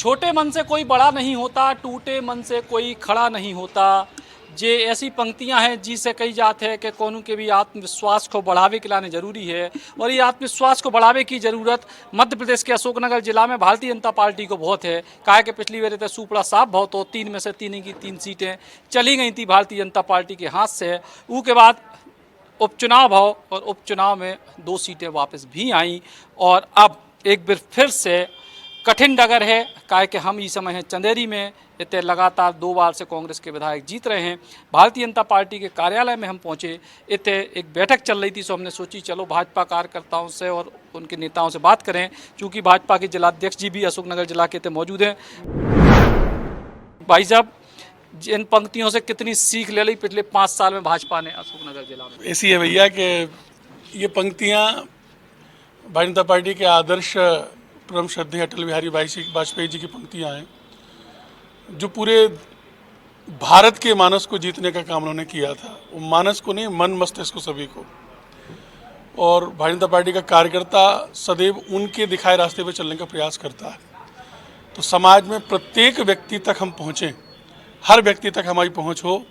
छोटे मन से कोई बड़ा नहीं होता, टूटे मन से कोई खड़ा नहीं होता। ये ऐसी पंक्तियां हैं जिसे कही जाते हैं कि कौनों के भी आत्मविश्वास को बढ़ावे के लाने जरूरी है। और ये आत्मविश्वास को बढ़ावे की ज़रूरत मध्य प्रदेश के अशोकनगर जिला में भारतीय जनता पार्टी को बहुत है। काहे कि पिछली बार तो सुपड़ा साफ बहुत हो, 3 में से 3 की 3 सीटें चली गई थी भारतीय जनता पार्टी के हाथ से। ऊ के बाद उपचुनाव भाव और उपचुनाव में 2 सीटें वापस भी आईं और अब एक बार फिर से कठिन डगर है। काहे कि हम इस समय हैं चंदेरी में, इतने लगातार 2 बार से कांग्रेस के विधायक जीत रहे हैं। भारतीय जनता पार्टी के कार्यालय में हम पहुंचे, इतने एक बैठक चल रही थी, सो हमने सोची चलो भाजपा कार्यकर्ताओं से और उनके नेताओं से बात करें, क्योंकि भाजपा के जिलाध्यक्ष जी भी अशोकनगर जिला के थे मौजूद हैं। भाई साहब, इन पंक्तियों से कितनी सीख ले ली पिछले 5 साल में भाजपा ने अशोकनगर जिला में? ऐसी है भैया कि ये पंक्तियाँ भारतीय जनता पार्टी के आदर्श परम श्रद्धेय अटल बिहारी वाजपेयी जी की पंक्तियाँ हैं, जो पूरे भारत के मानस को जीतने का काम उन्होंने किया था। वो मानस को नहीं, मन मस्तिष्क को, सभी को। और भारतीय जनता पार्टी का कार्यकर्ता सदैव उनके दिखाए रास्ते पर चलने का प्रयास करता है। तो समाज में प्रत्येक व्यक्ति तक हम पहुँचें, हर व्यक्ति तक हमारी पहुँच हो,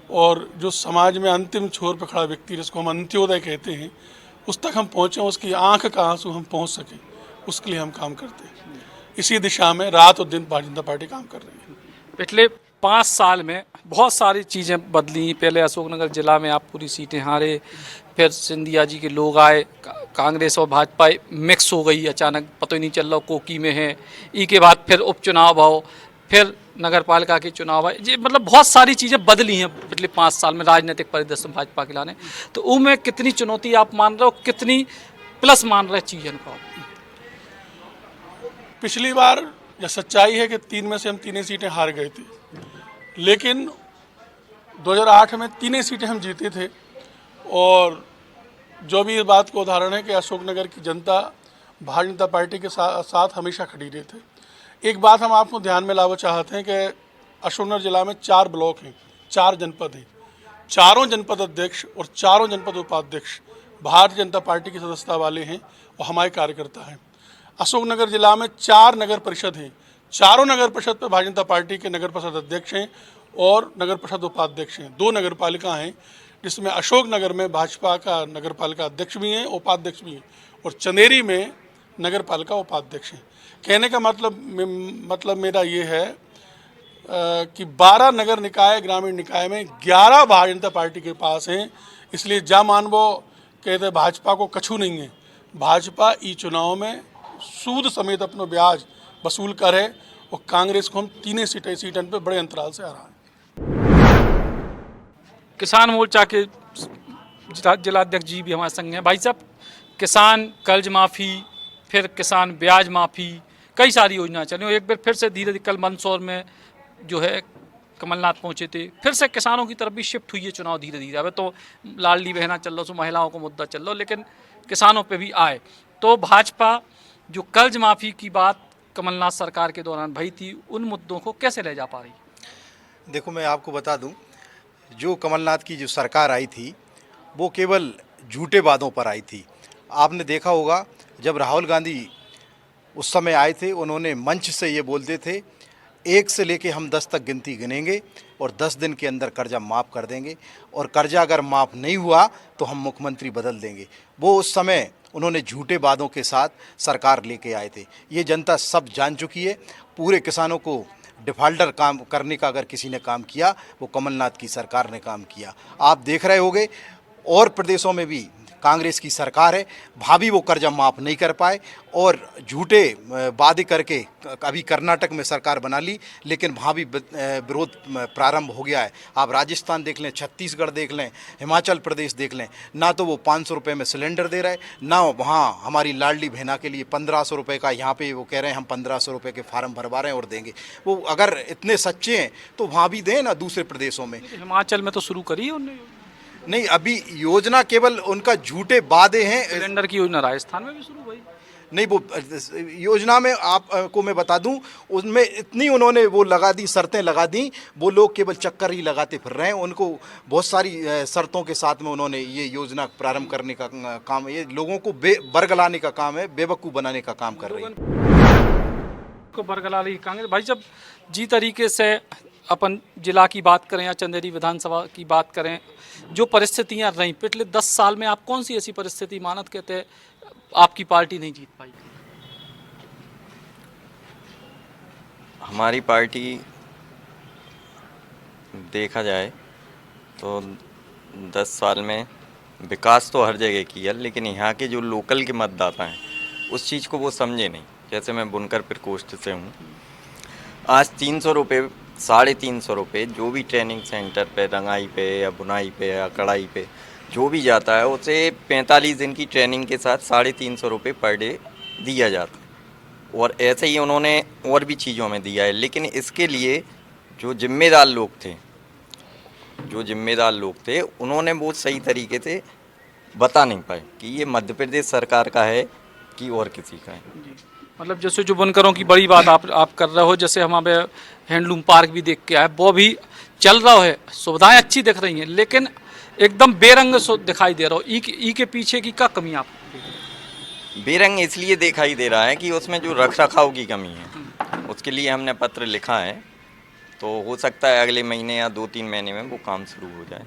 और जो समाज में अंतिम छोर पर खड़ा व्यक्ति, जिसको हम अंत्योदय कहते हैं, उस तक हम पहुँचें, उसकी आंख का आंसू हम पहुँच सकें, उसके लिए हम काम करते हैं। इसी दिशा में रात और दिन भारतीय जनता पार्टी काम कर रही है। पिछले 5 साल में बहुत सारी चीज़ें बदली। पहले अशोकनगर जिला में आप पूरी सीटें हारे, फिर सिंधिया जी के लोग आए, कांग्रेस और भाजपा मिक्स हो गई अचानक, पता ही नहीं चल रहा कोकी में है। ई के बाद फिर उपचुनाव आओ, फिर नगर पालिका के चुनाव आए। ये मतलब बहुत सारी चीज़ें बदली हैं पिछले 5 साल में राजनीतिक परिदृश्य में भाजपा के लाने। तो उनमें कितनी चुनौती आप मान रहे हो, कितनी प्लस मान रहे चीज़न को? पिछली बार यह सच्चाई है कि 3 में से हम 3 सीटें हार गए थे, लेकिन 2008 में 3 सीटें हम जीते थे। और जो भी इस बात का उदाहरण है कि अशोकनगर की जनता भारतीय जनता पार्टी के साथ हमेशा खड़ी रही थे। एक बात हम आपको ध्यान में लाना चाहते हैं कि अशोकनगर जिला में 4 ब्लॉक हैं, 4 जनपद हैं। चारों जनपद अध्यक्ष और चारों जनपद उपाध्यक्ष भारतीय जनता पार्टी की सदस्यता वाले हैं और हमारे कार्यकर्ता हैं। अशोकनगर जिला में 4 नगर परिषद हैं, चारों नगर परिषद पर भारतीय जनता पार्टी के नगर परिषद अध्यक्ष हैं और नगर परिषद उपाध्यक्ष हैं। 2 नगर पालिका हैं, जिसमें अशोकनगर में भाजपा का नगर पालिका अध्यक्ष भी हैं, उपाध्यक्ष भी हैं, और चंदेरी में नगर पालिका उपाध्यक्ष हैं। कहने का मतलब मेरा ये है कि 12 नगर निकाय, ग्रामीण निकाय में 11 भारतीय जनता पार्टी के पास हैं। इसलिए जा मानवो कहते भाजपा को कछु नहीं है। भाजपा ई चुनाव में सूद समेत अपना ब्याज वसूल कर है और कांग्रेस को हम 3 सीटन पे बड़े अंतराल से हरा है। किसान मोर्चा के जिलाध्यक्ष जी भी हमारे संग हैं। भाई साहब, किसान कर्ज माफ़ी, फिर किसान ब्याज माफ़ी, कई सारी योजना चली। एक बार फिर से धीरे धीरे कल मंदसौर में जो है कमलनाथ पहुंचे थे, फिर से किसानों की तरफ भी शिफ्ट हुई है चुनाव धीरे धीरे। अब तो लाडली बहना चल रहा, सो महिलाओं को मुद्दा चल रहा, लेकिन किसानों पे भी आए। तो भाजपा जो कर्ज माफ़ी की बात कमलनाथ सरकार के दौरान भई थी, उन मुद्दों को कैसे ले जा पा रही? देखो, मैं आपको बता दूं, जो कमलनाथ की जो सरकार आई थी वो केवल झूठे वादों पर आई थी। आपने देखा होगा, जब राहुल गांधी उस समय आए थे, उन्होंने मंच से ये बोलते थे 1 से लेके हम 10 तक गिनती गिनेंगे और 10 दिन के अंदर कर्जा माफ़ कर देंगे, और कर्जा अगर माफ़ नहीं हुआ तो हम मुख्यमंत्री बदल देंगे। वो उस समय उन्होंने झूठे वादों के साथ सरकार लेके आए थे। ये जनता सब जान चुकी है। पूरे किसानों को डिफ़ाल्टर काम करने का अगर किसी ने काम किया, वो कमलनाथ की सरकार ने काम किया। आप देख रहे होंगे और प्रदेशों में भी कांग्रेस की सरकार है, भाभी वो कर्जा माफ़ नहीं कर पाए और झूठे वादे करके अभी कर्नाटक में सरकार बना ली, लेकिन भाभी विरोध प्रारंभ हो गया है। आप राजस्थान देख लें, छत्तीसगढ़ देख लें, हिमाचल प्रदेश देख लें, ना तो वो 500 रुपये में सिलेंडर दे रहे, ना वहाँ हमारी लाडली बहना के लिए 1500 रुपये का, यहाँ पे वो कह रहे हैं हम 1500 रुपये के फार्म भरवा रहे हैं और देंगे। वो अगर इतने सच्चे हैं तो वहाँ भी दें ना, दूसरे प्रदेशों में। हिमाचल में तो शुरू करी है उन्होंने। नहीं, अभी योजना केवल उनका झूठे वादे हैं। सिलेंडर की योजना राजस्थान में भी शुरू हुई नहीं, वो योजना में आपको मैं बता दूं, उसमें इतनी उन्होंने वो लगा दी, शर्तें लगा दी, वो लोग केवल चक्कर ही लगाते फिर रहे हैं। उनको बहुत सारी शर्तों के साथ में उन्होंने ये योजना प्रारंभ करने का काम, ये लोगों को बरगलाने का काम है, बेवकूफ़ बनाने का काम कर रही है। को बरकरार रही कांग्रेस। भाई जब जी तरीके से अपन जिला की बात करें या चंदेरी विधानसभा की बात करें, जो परिस्थितियां रहीं पिछले 10 साल में, आप कौन सी ऐसी परिस्थिति मानत कहते आपकी पार्टी नहीं जीत पाई? हमारी पार्टी देखा जाए तो 10 साल में विकास तो हर जगह किया, लेकिन यहाँ के जो लोकल के मतदाता हैं उस चीज़ को वो समझे नहीं। जैसे मैं बुनकर प्रकोष्ठ से हूँ, आज 300 रुपये 350 रुपये जो भी ट्रेनिंग सेंटर पे रंगाई पे या बुनाई पे या कढ़ाई पे जो भी जाता है उसे 45 दिन की ट्रेनिंग के साथ 350 रुपये पर डे दिया जाता है। और ऐसे ही उन्होंने और भी चीज़ों में दिया है, लेकिन इसके लिए जो जिम्मेदार लोग थे उन्होंने वो सही तरीके से बता नहीं पाए कि ये मध्य प्रदेश सरकार का है कि और किसी का है। मतलब जैसे जो बुनकरों की बड़ी बात आप कर रहे हो, जैसे हमारे हैंडलूम पार्क भी देख के आए, वो भी चल रहा है, सुविधाएं अच्छी दिख रही हैं, लेकिन एकदम बेरंग दिखाई दे रहा हो। ई के पीछे की क्या कमी आप? बेरंग इसलिए दिखाई दे रहा है कि उसमें जो रख रखाव की कमी है, उसके लिए हमने पत्र लिखा है, तो हो सकता है अगले महीने या 2-3 महीने में वो काम शुरू हो जाए।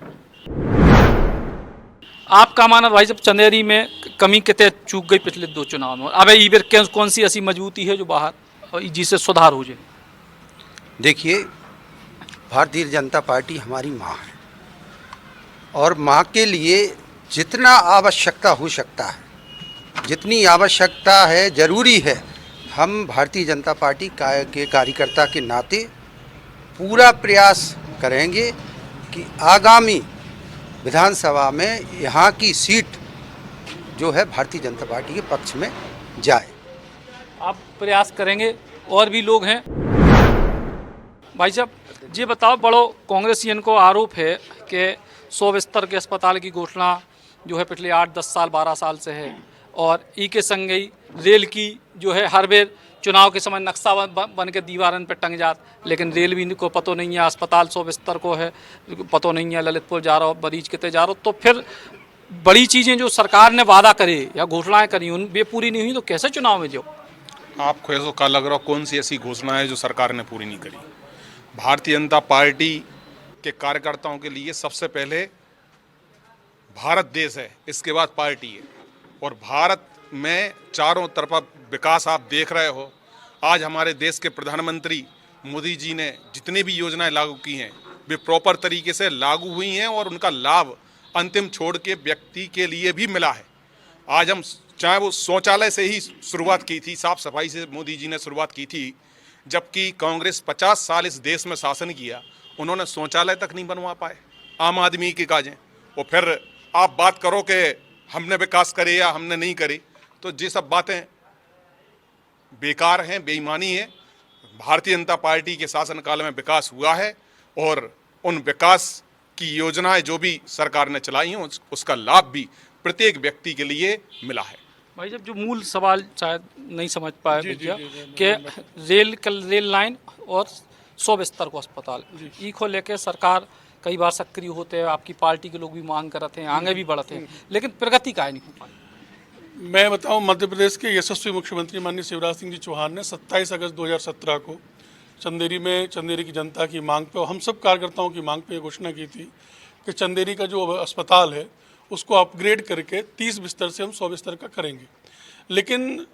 आपका मानना भाई जब चंदेरी में कमी कितने चूक गई पिछले 2 चुनाव में, अब ई बार कौन सी ऐसी मजबूती है जो बाहर जिससे सुधार हो जाए? देखिए, भारतीय जनता पार्टी हमारी माँ है और माँ के लिए जितना आवश्यकता हो सकता है, जितनी आवश्यकता है, ज़रूरी है, हम भारतीय जनता पार्टी के कार्यकर्ता के नाते पूरा प्रयास करेंगे कि आगामी विधानसभा में यहाँ की सीट जो है भारतीय जनता पार्टी के पक्ष में जाए। आप प्रयास करेंगे, और भी लोग हैं। भाई साहब ये बताओ, बड़ो कांग्रेसियन को आरोप है कि 100 बिस्तर के अस्पताल की घोषणा जो है पिछले 8-10 साल 12 साल से है, और ई के संग ही रेल की जो है हर बेर चुनाव के समय नक्शा बन के दीवारन पे टंग जात, लेकिन रेल भी को पतो नहीं है, अस्पताल 100 बिस्तर को है पतो नहीं है, ललितपुर जा रहा हो, मरीज कितने जा रहा हो। तो फिर बड़ी चीज़ें जो सरकार ने वादा करे या घोषणाएं करी उन वे पूरी नहीं हुई, तो कैसे चुनाव में जो आपको ऐसा क्या लग रहा, कौन सी ऐसी घोषणा है जो सरकार ने पूरी नहीं करी? भारतीय जनता पार्टी के कार्यकर्ताओं के लिए सबसे पहले भारत देश है, इसके बाद पार्टी है, और भारत में चारों तरफा विकास आप देख रहे हो। आज हमारे देश के प्रधानमंत्री मोदी जी ने जितनी भी योजनाएं लागू की हैं वे प्रॉपर तरीके से लागू हुई हैं, और उनका लाभ अंतिम छोड़ के व्यक्ति के लिए भी मिला है। आज हम चाहे वो शौचालय से ही शुरुआत की थी, साफ सफाई से मोदी जी ने शुरुआत की थी, जबकि कांग्रेस 50 साल इस देश में शासन किया, उन्होंने शौचालय तक नहीं बनवा पाए, आम आदमी की काजें। और फिर आप बात करो कि हमने विकास करे या हमने नहीं करे, तो ये सब बातें बेकार हैं, बेईमानी है। भारतीय जनता पार्टी के शासनकाल में विकास हुआ है, और उन विकास की योजनाएं जो भी सरकार ने चलाई हैं उसका लाभ भी प्रत्येक व्यक्ति के लिए मिला है। भाई जब जो मूल सवाल शायद नहीं समझ पाए भैया कि रेल लाइन और 100 बिस्तर को अस्पताल ई को लेके सरकार कई बार सक्रिय होते हैं, आपकी पार्टी के लोग भी मांग करते हैं, आगे भी बढ़ते हैं, लेकिन प्रगति काहे नहीं हो पाई? मैं बताऊं, मध्य प्रदेश के यशस्वी मुख्यमंत्री माननीय शिवराज सिंह जी चौहान ने 27 अगस्त 2017 को चंदेरी की जनता की मांग पे और हम सब कार्यकर्ताओं की मांग पे ये घोषणा की थी कि चंदेरी का जो अस्पताल है उसको अपग्रेड करके 30 बिस्तर से हम 100 बिस्तर का करेंगे। लेकिन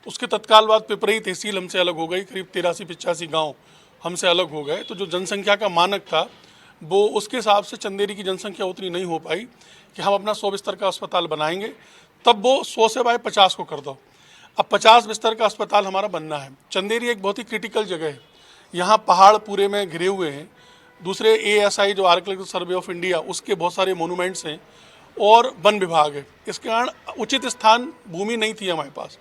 उसके तत्काल बाद पिपरई तहसील हमसे अलग हो गई, करीब 83-85 गाँव हमसे अलग हो गए। तो जो जनसंख्या का मानक था वो उसके हिसाब से चंदेरी की जनसंख्या उतनी नहीं हो पाई कि हम अपना 100 बिस्तर का अस्पताल बनाएंगे, तब वो 100 से बाय 50 को कर दो। अब 50 बिस्तर का अस्पताल हमारा बनना है। चंदेरी एक बहुत ही क्रिटिकल जगह है, यहाँ पहाड़ पूरे में घिरे हुए हैं, दूसरे ASI जो आर्कियोलॉजिकल सर्वे ऑफ इंडिया उसके बहुत सारे मोनूमेंट्स हैं, और वन विभाग है। इसके कारण उचित स्थान भूमि नहीं थी हमारे पास।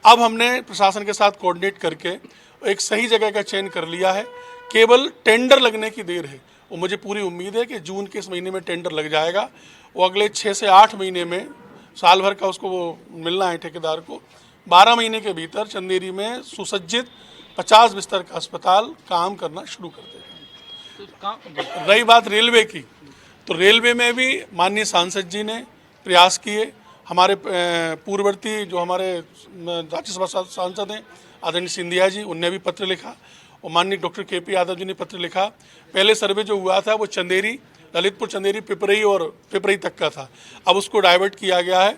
अब हमने प्रशासन के साथ कोऑर्डिनेट करके एक सही जगह का चयन कर लिया है, केवल टेंडर लगने की देर है। और मुझे पूरी उम्मीद है कि जून के इस महीने में टेंडर लग जाएगा, वो अगले 6 से 8 महीने में, साल भर का उसको वो मिलना है ठेकेदार को, 12 महीने के भीतर चंदेरी में सुसज्जित 50 बिस्तर का अस्पताल काम करना शुरू कर देगा। रही बात रेलवे की, तो रेलवे में भी माननीय सांसद जी ने प्रयास किए, हमारे पूर्ववर्ती जो हमारे राज्यसभा सांसद हैं आदरणीय सिंधिया जी, उनने भी पत्र लिखा और माननीय डॉक्टर KP यादव जी ने पत्र लिखा। पहले सर्वे जो हुआ था वो चंदेरी, ललितपुर, चंदेरी, पिपरई और पिपरई तक का था। अब उसको डाइवर्ट किया गया है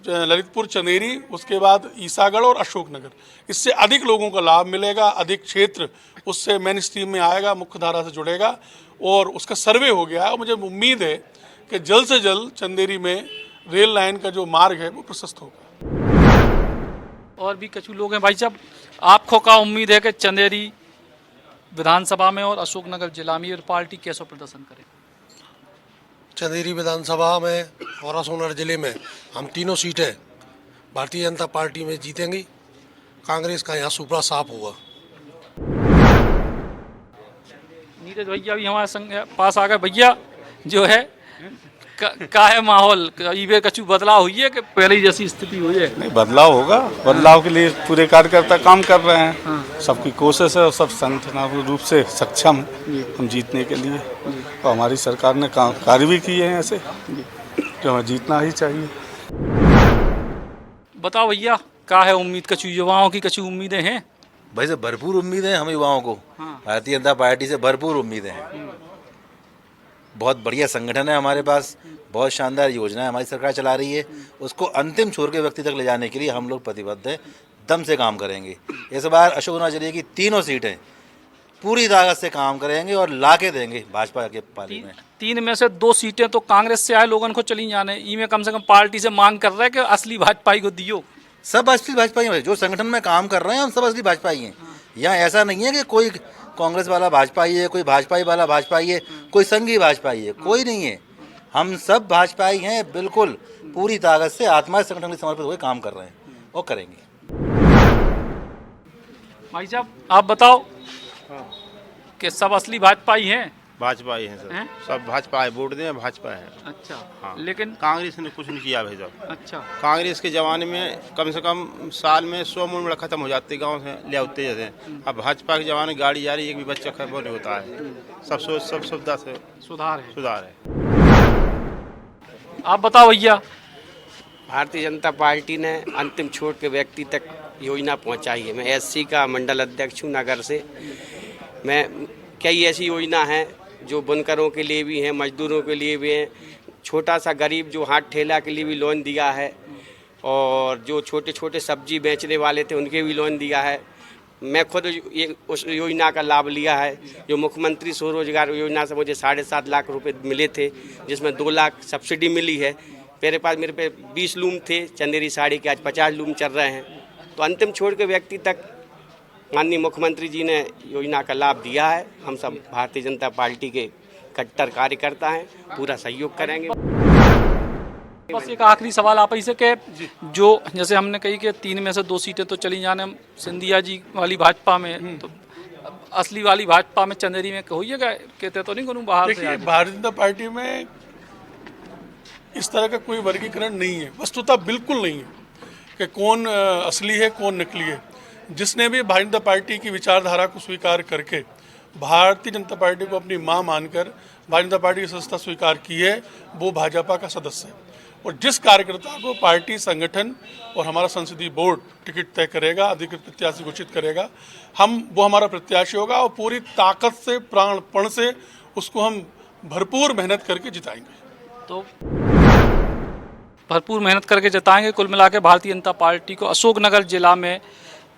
ललितपुर, चंदेरी, उसके बाद ईसागढ़ और अशोकनगर। इससे अधिक लोगों का लाभ मिलेगा, अधिक क्षेत्र उससे मेन स्ट्रीम में आएगा, मुख्य धारा से जुड़ेगा और उसका सर्वे हो गया है। और मुझे उम्मीद है कि जल्द से जल्द चंदेरी में रेल लाइन का जो मार्ग है वो प्रशस्त होगा। और भी कछु लोग हैं भाई साहब, आपको क्या उम्मीद है कि चंदेरी विधानसभा में और अशोकनगर जिला में और पार्टी कैसा प्रदर्शन करे? चंदेरी विधानसभा में और अशोकनगर जिले में हम तीनों सीटें भारतीय जनता पार्टी में जीतेंगी। कांग्रेस का यहाँ सुपड़ा साफ हुआ। नीरज भैया भी हमारे संग पास आ गए। भैया जो है का है माहौल, इबे कछु बदलाव हुई है कि पहले ही जैसी स्थिति हुई है? नहीं, बदलाव होगा। बदलाव के लिए पूरे कार्यकर्ता काम कर रहे हैं। सबकी कोशिश है और सब संगठनात्मक रूप से सक्षम हम जीतने के लिए। तो हमारी सरकार ने कार्य भी किए हैं ऐसे कि हमें जीतना ही चाहिए। बताओ भैया, क्या है उम्मीद, कछु युवाओं की कछु उम्मीदें हैं? भाई से भरपूर उम्मीदें हैं हम युवाओं को। भारतीय जनता पार्टी से भरपूर उम्मीदें हैं। बहुत बढ़िया संगठन है हमारे पास, बहुत शानदार योजना है हमारी सरकार चला रही है। उसको अंतिम छोर के व्यक्ति तक ले जाने के लिए हम लोग प्रतिबद्ध हैं, दम से काम करेंगे। इस बार अशोकनगर जिले की तीनों सीटें पूरी ताकत से काम करेंगे और ला के देंगे भाजपा के पाली में। 3 में से 2 सीटें तो कांग्रेस से आए लोगों को चली जाने, इनमें कम से कम पार्टी से मांग कर रहे हैं कि असली भाजपाई को दियो। सब असली भाजपाई हैं, जो संगठन में काम कर रहे हैं हम सब असली भाजपाई हैं। यहाँ ऐसा नहीं है कि कोई कांग्रेस वाला भाजपाई है, कोई भाजपाई वाला भाजपाई है, कोई संघी भाजपाई है, कोई नहीं है। हम सब भाजपाई हैं, बिल्कुल पूरी ताकत से आत्मा संगठन के समर्पित होकर काम कर रहे हैं और करेंगे। भाई साहब आप बताओ कि सब असली भाजपाई हैं? भाजपा ही है सर। हैं? सब भाजपा है, वोट दें भाजपा है। अच्छा। हाँ। लेकिन कांग्रेस ने कुछ नहीं किया भाई साहब। अच्छा। कांग्रेस के ज़माने में कम से कम साल में 100 मूल खत्म हो जाते गांव से ले आते जैसे। अब भाजपा के ज़माने गाड़ी जा रही, एक भी बच्चा खत्म नहीं होता है। सब सोच सब सुविधा से सुधार है। आप बताओ भैया। भारतीय जनता पार्टी ने अंतिम छोर के व्यक्ति तक योजना पहुंचाई है। मैं SC का मंडल अध्यक्ष हूँ नगर से। मैं कई ऐसी योजना हैं जो बुनकरों के लिए भी हैं, मजदूरों के लिए भी हैं, छोटा सा गरीब जो हाथ ठेला के लिए भी लोन दिया है और जो छोटे छोटे सब्जी बेचने वाले थे उनके भी लोन दिया है। मैं खुद ये उस योजना का लाभ लिया है। जो मुख्यमंत्री स्वरोजगार योजना से मुझे 7.5 लाख रुपए मिले थे, जिसमें 2 लाख सब्सिडी मिली है। मेरे पे 20 लूम थे चंदेरी साड़ी के, आज 50 लूम चल रहे हैं। तो अंतिम छोर के व्यक्ति तक माननीय मुख्यमंत्री जी ने योजना का लाभ दिया है। हम सब भारतीय जनता पार्टी के कट्टर कार्यकर्ता हैं, पूरा सहयोग करेंगे। बस एक आखिरी सवाल आप ही से कि जो जैसे हमने कही कि 3 में से 2 सीटें तो चली जाने सिंधिया जी वाली भाजपा में, तो असली वाली भाजपा में चंदेरी में होइए कहते तो नहीं करूँ बाहर से? भारतीय जनता पार्टी में इस तरह का कोई वर्गीकरण नहीं है, वस्तुतः बिल्कुल नहीं है कि कौन असली है कौन नकली है। जिसने भी भारतीय जनता पार्टी की विचारधारा को स्वीकार करके भारतीय जनता पार्टी को अपनी मां मानकर भारतीय जनता पार्टी की सदस्यता स्वीकार की है, वो भाजपा का सदस्य है। और जिस कार्यकर्ता को पार्टी संगठन और हमारा संसदीय बोर्ड टिकट तय करेगा, अधिकृत प्रत्याशी घोषित करेगा, वो हमारा प्रत्याशी होगा और पूरी ताकत से प्राणपण से उसको हम भरपूर मेहनत करके जिताएंगे। तो भरपूर मेहनत करके जिताएंगे। कुल मिला के भारतीय जनता पार्टी को अशोकनगर जिला में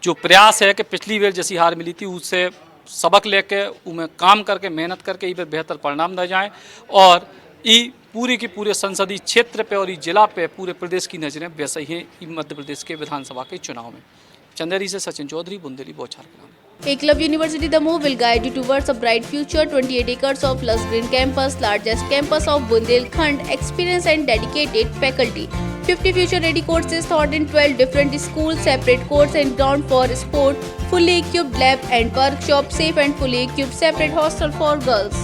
जो प्रयास है कि पिछली बार जैसी हार मिली थी उससे सबक लेके उनमें काम करके मेहनत करके ये बेहतर परिणाम दे जाएं और ये पूरी की पूरे संसदीय क्षेत्र पे और ये जिला पे पूरे प्रदेश की नज़रें वैसे ही हैं मध्य प्रदेश के विधानसभा के चुनाव में। चंदेरी से सचिन चौधरी, बुंदेली बौछार के नाम। Eklavya University Damoh will guide you towards a bright future. 28 acres of lush green campus, largest campus of Bundelkhand, experienced and dedicated faculty. 50 future-ready courses taught in 12 different schools, separate courts and ground for sport, fully equipped lab and workshop, safe and fully equipped separate hostel for girls.